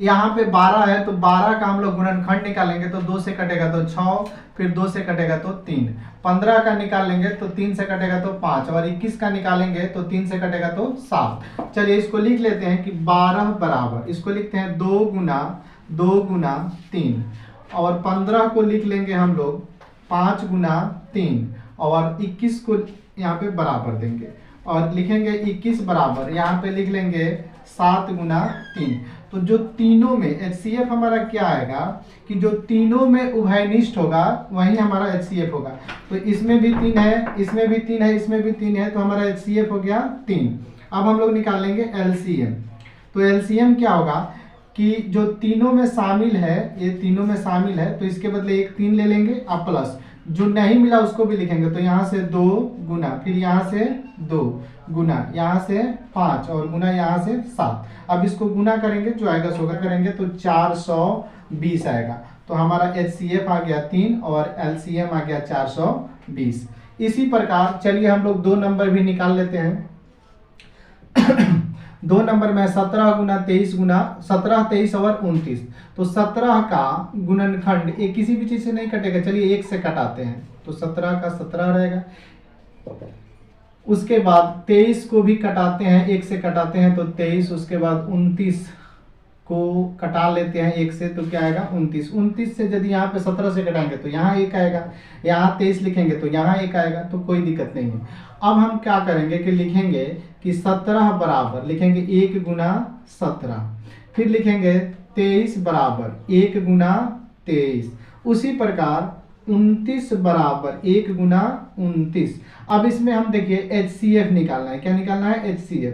यहाँ पे 12 है तो 12 का हम लोग गुणनखंड निकालेंगे तो 2 से कटेगा तो 6, फिर 2 से कटेगा तो 3। 15 का निकालेंगे तो 3 से कटेगा तो 5, और 21 का निकालेंगे तो 3 से कटेगा तो 7। चलिए इसको लिख लेते हैं कि 12 बराबर, इसको लिखते हैं 2 गुना 3, और 15 को लिख लेंगे हम लोग 5 गुना 3, और 21 को यहाँ पे बराबर देंगे और लिखेंगे 21 बराबर, यहाँ पे लिख लेंगे 7 गुना 3। तो जो तीनों में HCF हमारा क्या आएगा कि जो तीनों में उभयनिष्ठ होगा वही हमारा HCF होगा। तो इसमें भी 3 है, इसमें भी 3 है, इसमें भी 3 है, तो हमारा HCF हो गया 3। अब हम लोग निकालेंगे LCM। तो LCM क्या होगा कि जो तीनों में शामिल है, ये तीनों में शामिल है तो इसके बदले एक 3 ले लेंगे और प्लस जो नहीं मिला उसको भी लिखेंगे। तो यहाँ से 2 गुना, फिर यहाँ से 2 गुना, यहाँ से 5 और गुना यहाँ से 7। अब इसको गुना करेंगे, जो आएगा सो करेंगे तो 420 आएगा। तो हमारा HCF आ गया 3 और LCM आ गया 420। इसी प्रकार चलिए हम लोग 2 नंबर भी निकाल लेते हैं। 2 नंबर में 17 गुना 23 गुना 17, 23 और 29। तो 17 का गुणनखंड ये किसी भी चीज से नहीं कटेगा, चलिए 1 से कटाते हैं तो 17 का 17 रहेगा। उसके बाद 23 को भी कटाते हैं, 1 से कटाते हैं तो 23, उसके बाद 29 को कटा लेते हैं 1 से तो क्या आएगा 29। 29 से यदि यहाँ पे 17 से कटाएंगे तो यहाँ 1 आएगा, यहाँ 23 लिखेंगे तो यहाँ 1 आएगा, तो कोई दिक्कत नहीं है। अब हम क्या करेंगे कि लिखेंगे कि 17 बराबर, लिखेंगे 1 गुना 17, फिर लिखेंगे 23 बराबर 1 गुना 23। उसी प्रकार 29 बराबर 1 गुना 29। अब इसमें हम देखिए HCF निकालना है, क्या निकालना है HCF।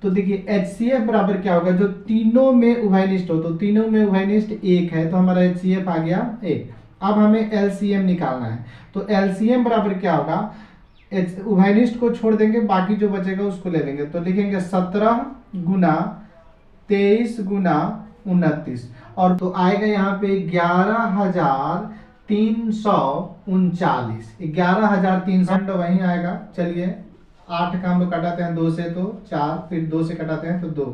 तो देखिए HCF बराबर क्या होगा, जो तीनों में उभयनिष्ठ हो, तो तीनों में उभयनिष्ठ 1 है तो हमारा HCF आ गया 1। अब हमें LCM निकालना है, तो LCM बराबर क्या होगा, उभयनिष्ठ को छोड़ देंगे, बाकी जो बचेगा उसको ले लेंगे। तो लिखेंगे 17 गुना 23 गुना 29, और तो आएगा यहाँ पे 11,339। 11,300 वहीं आएगा। चलिए 8 का हम लोग कटाते हैं 2 से तो 4, फिर 2 से कटाते हैं तो 2,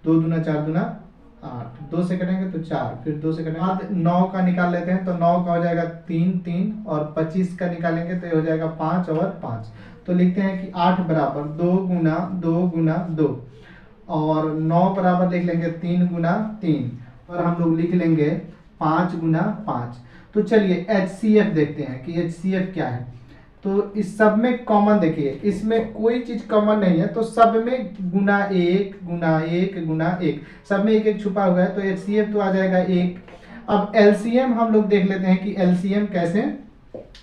2 दूना 4 दूना 8, 2 से कटेंगे तो 4, फिर 2 से कटेंगे बाद 9 का निकाल लेते हैं तो 9 का हो जाएगा 3 3, और 25 का निकालेंगे तो ये हो जाएगा 5 और 5। तो लिखते हैं कि 8 बराबर 2 गुना 2 गुना 2, और 9 बराबर लिख लेंगे 3 गुना 3, और हम लोग लिख लेंगे 5 गुना 5। तो चलिए HCF देखते हैं कि HCF क्या है। तो इस सब में कॉमन देखिए, इसमें कोई चीज कॉमन नहीं है, तो सब में गुना 1 गुना 1 गुना 1, सब में 1 1 छुपा हुआ है, तो HCF तो आ जाएगा 1। अब LCM हम लोग देख लेते हैं कि LCM कैसे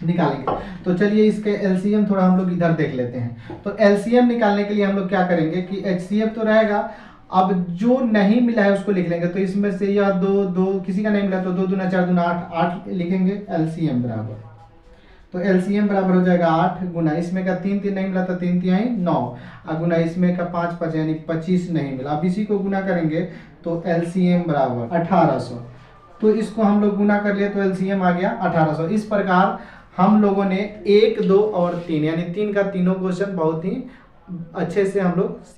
निकालेंगे। तो चलिए इसके LCM थोड़ा हम लोग इधर देख लेते हैं। तो LCM निकालने के लिए हम लोग क्या करेंगे कि HCF तो रहेगा, अब जो नहीं मिला है उसको लिख लेंगे। तो इसमें से यह 2 2 किसी का नहीं मिला तो 2 दूना 4 दूना 8 8 लिखेंगे LCM बराबर। तो LCM बराबर हो जाएगा 8 गुना, इसमें का 3 3 नहीं मिला तो 3 3 9, और गुना इसमें का 5 5 यानी 25 नहीं मिला। अब इसी को गुना करेंगे तो LCM बराबर 1800। तो इसको हम लोग गुना कर लिए तो LCM आ गया 1800। इस प्रकार हम लोगों ने 1 2 और 3 यानी 3 का तीनों क्वेश्चन बहुत ही अच्छे से हम लोग